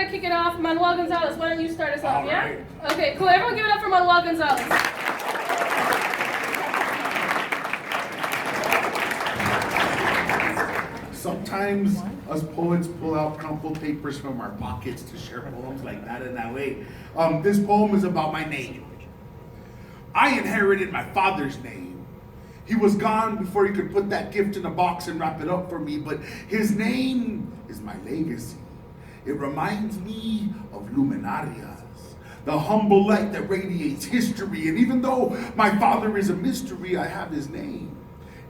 gonna kick it off. Manuel González, why don't you start us off, yeah? Right. Okay, cool. Everyone give it up for Manuel González. Sometimes us poets pull out crumpled papers from our pockets to share poems like that in that way. This poem is about my name. I inherited my father's name. He was gone before he could put that gift in a box and wrap it up for me, but his name is my legacy. It reminds me of luminarias, the humble light that radiates history. And even though my father is a mystery, I have his name.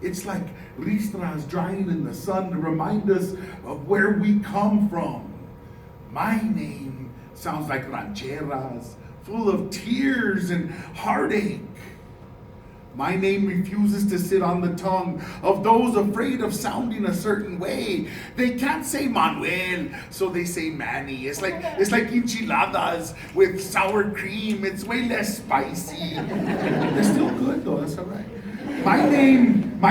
It's like ristras drying in the sun to remind us of where we come from. My name sounds like rancheras, full of tears and heartache. My name refuses to sit on the tongue of those afraid of sounding a certain way. They can't say Manuel, so they say Manny. It's like enchiladas with sour cream. It's way less spicy. They're still good though, that's all right. My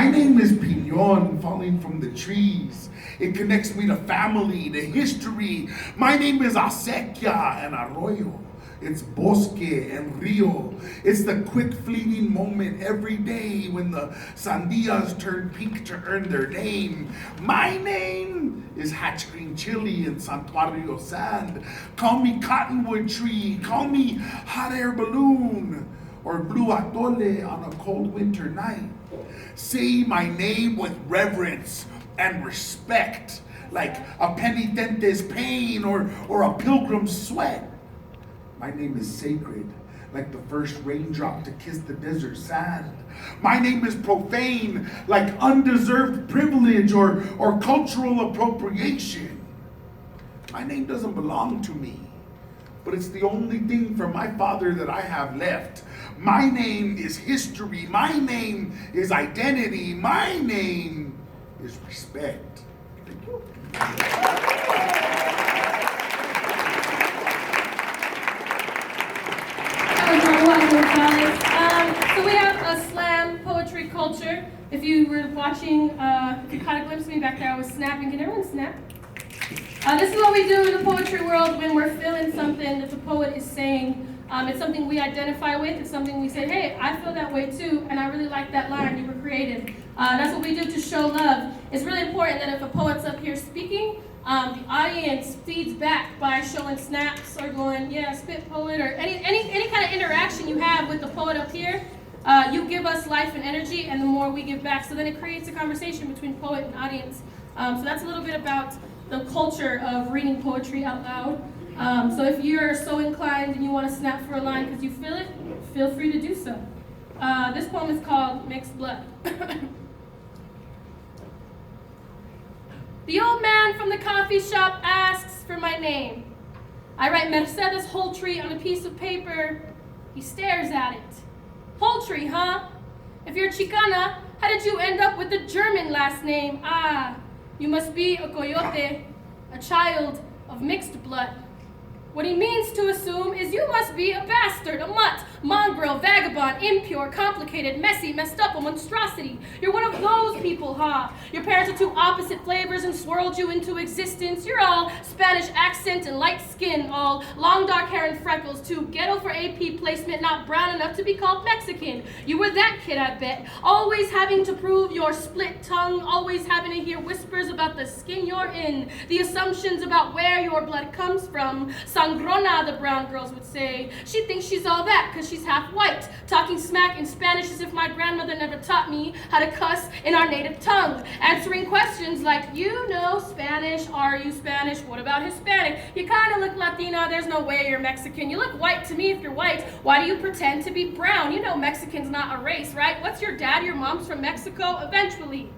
name is Piñón, falling from the trees. It connects me to family, to history. My name is Acequia and Arroyo. It's Bosque and Rio. It's the quick fleeting moment every day when the sandias turn pink to earn their name. My name is Hatch Green Chili and Santuario Sand. Call me Cottonwood Tree. Call me Hot Air Balloon or Blue Atole on a cold winter night. Say my name with reverence and respect, like a penitente's pain or a pilgrim's sweat. My name is sacred, like the first raindrop to kiss the desert sand. My name is profane, like undeserved privilege or cultural appropriation. My name doesn't belong to me, but it's the only thing from my father that I have left. My name is history. My name is identity. My name is respect. Thank you. So we have a slam poetry culture. If you were watching, you caught a glimpse of me back there, I was snapping. Can everyone snap? This is what we do in the poetry world when we're feeling something that the poet is saying. It's something we identify with. It's something we say, hey, I feel that way too, and I really like that line you were created. That's what we do to show love. It's really important that if a poet's up here speaking, the audience feeds back by showing snaps or going, yeah, spit poet, or any kind of interaction you have with the poet up here. You give us life and energy, and the more we give back. So then it creates a conversation between poet and audience. So that's a little bit about the culture of reading poetry out loud. So if you're so inclined and you want to snap for a line because you feel it, feel free to do so. This poem is called Mixed Blood. The old man from the coffee shop asks for my name. I write Mercedes Holtry on a piece of paper. He stares at it. Holtry, huh? If you're Chicana, how did you end up with the German last name? Ah, you must be a coyote, a child of mixed blood. What he means to assume is you must be a bastard, a mutt, mongrel, vagabond, impure, complicated, messy, messed up, a monstrosity. You're one of those people, huh? Your parents are two opposite flavors and swirled you into existence. You're all Spanish accent and light skin, all long dark hair and freckles, too ghetto for AP placement, not brown enough to be called Mexican. You were that kid, I bet. Always having to prove your split tongue, always having to hear whispers about the skin you're in, the assumptions about where your blood comes from. Sangrona, the brown girls would say. She thinks she's all that because she's half white, talking smack in Spanish as if my grandmother never taught me how to cuss in our native tongue, answering questions like, you know Spanish, are you Spanish, what about Hispanic? You kind of look Latina, there's no way you're Mexican. You look white to me if you're white. Why do you pretend to be brown? You know Mexican's not a race, right? What's your dad? Your mom's from Mexico? Eventually.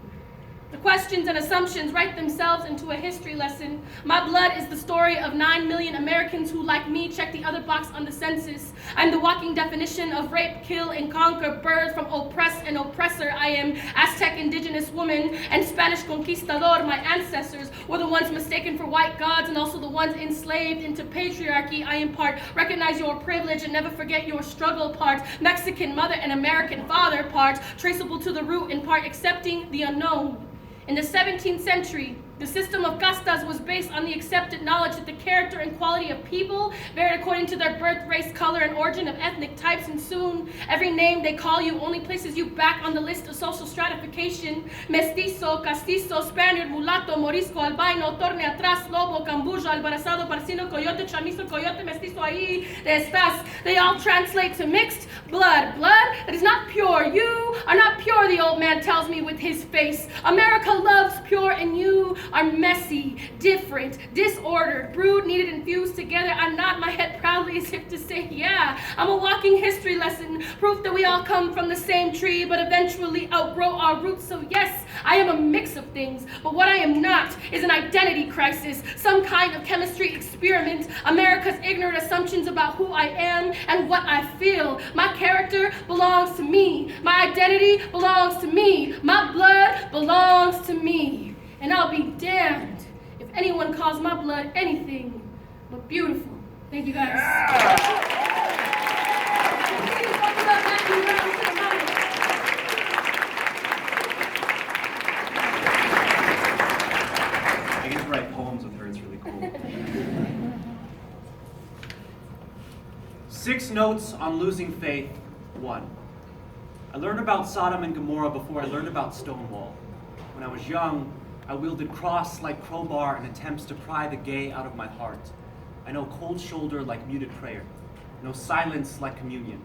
The questions and assumptions write themselves into a history lesson. My blood is the story of 9 million Americans who, like me, check the other box on the census. I'm the walking definition of rape, kill, and conquer, birth from oppress and oppressor. I am Aztec indigenous woman and Spanish conquistador. My ancestors were the ones mistaken for white gods and also the ones enslaved into patriarchy. I in part recognize your privilege and never forget your struggle part. Mexican mother and American father part, traceable to the root in part accepting the unknown. In the 17th century, The system of castas was based on the accepted knowledge that the character and quality of people varied according to their birth, race, color, and origin of ethnic types, and soon every name they call you only places you back on the list of social stratification. Mestizo, castizo, Spaniard, mulatto, morisco, albino, torne atrás, lobo, cambujo, albarazado, parcino, coyote, chamizo, coyote, mestizo, ahí estás. They all translate to mixed blood. Blood that is not pure. You are not pure, the old man tells me with his face. America loves pure, and you are messy, different, disordered, brewed, kneaded, and fused together. I nod my head proudly as if to say, yeah, I'm a walking history lesson, proof that we all come from the same tree, but eventually outgrow our roots. So yes, I am a mix of things, but what I am not is an identity crisis, some kind of chemistry experiment, America's ignorant assumptions about who I am and what I feel. My character belongs to me. My identity belongs to me. My blood belongs to me. And I'll be damned if anyone calls my blood anything but beautiful. Thank you, guys. I get to write poems with her, it's really cool. 6 notes on losing faith, 1. I learned about Sodom and Gomorrah before I learned about Stonewall. When I was young, I wielded cross like crowbar in attempts to pry the gay out of my heart. I know cold shoulder like muted prayer. I know silence like communion.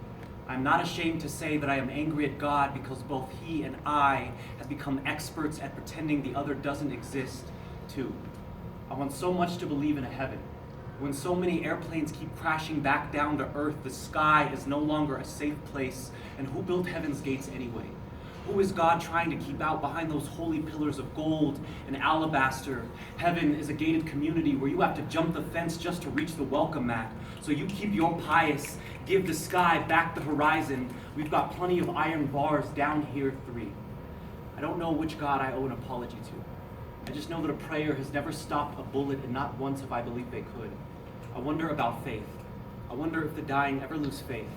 I'm not ashamed to say that I am angry at God because both he and I have become experts at pretending the other doesn't exist, too. I want so much to believe in a heaven. When so many airplanes keep crashing back down to earth, the sky is no longer a safe place, and who built heaven's gates anyway? Who is God trying to keep out behind those holy pillars of gold and alabaster? Heaven is a gated community where you have to jump the fence just to reach the welcome mat. So you keep your pious, give the sky back the horizon. We've got plenty of iron bars down here 3. I don't know which God I owe an apology to. I just know that a prayer has never stopped a bullet, and not once have I believed they could. I wonder about faith. I wonder if the dying ever lose faith.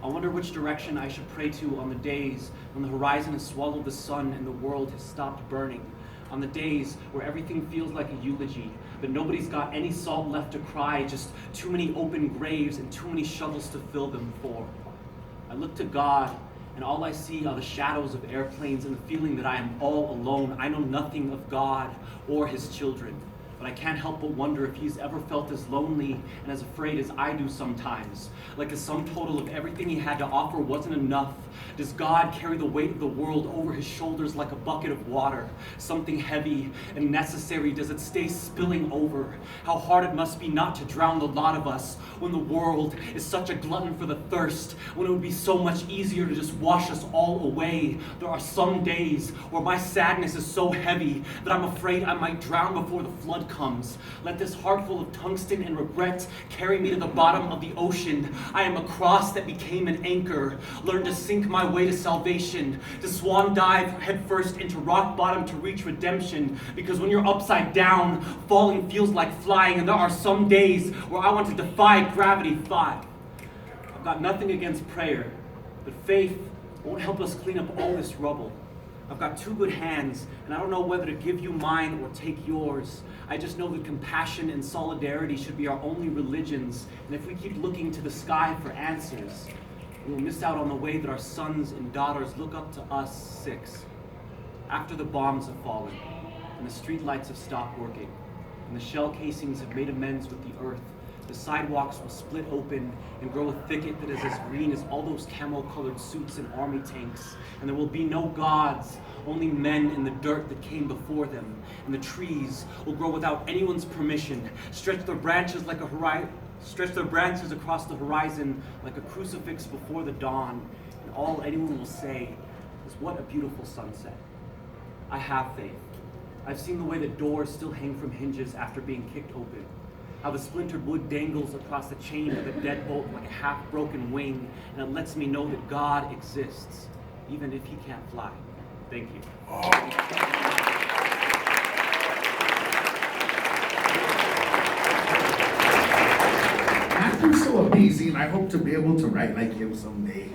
I wonder which direction I should pray to on the days when the horizon has swallowed the sun and the world has stopped burning. On the days where everything feels like a eulogy, but nobody's got any salt left to cry, just too many open graves and too many shovels to fill them for. I look to God, and all I see are the shadows of airplanes and the feeling that I am all alone. I know nothing of God or his children. But I can't help but wonder if he's ever felt as lonely and as afraid as I do sometimes. Like the sum total of everything he had to offer wasn't enough. Does God carry the weight of the world over his shoulders like a bucket of water? Something heavy and necessary, does it stay spilling over? How hard it must be not to drown the lot of us when the world is such a glutton for the thirst, when it would be so much easier to just wash us all away. There are some days where my sadness is so heavy that I'm afraid I might drown before the flood comes. Let this heart full of tungsten and regret carry me to the bottom of the ocean. I am a cross that became an anchor. Learn to sink my way to salvation, to swan dive headfirst into rock bottom to reach redemption. Because when you're upside down, falling feels like flying, and there are some days where I want to defy gravity. 5. I've got nothing against prayer, but faith won't help us clean up all this rubble. I've got 2 good hands, and I don't know whether to give you mine or take yours. I just know that compassion and solidarity should be our only religions, and if we keep looking to the sky for answers, we will miss out on the way that our sons and daughters look up to us. 6. After the bombs have fallen, and the street lights have stopped working, and the shell casings have made amends with the earth, the sidewalks will split open and grow a thicket that is as green as all those camel-colored suits and army tanks. And there will be no gods, only men in the dirt that came before them. And the trees will grow without anyone's permission, stretch their branches across the horizon like a crucifix before the dawn. And all anyone will say is, "What a beautiful sunset." I have faith. I've seen the way that doors still hang from hinges after being kicked open. How the splintered wood dangles across the chain of a deadbolt like a half-broken wing, and it lets me know that God exists, even if he can't fly. Thank you. Matthew's so amazing. I hope to be able to write like him someday.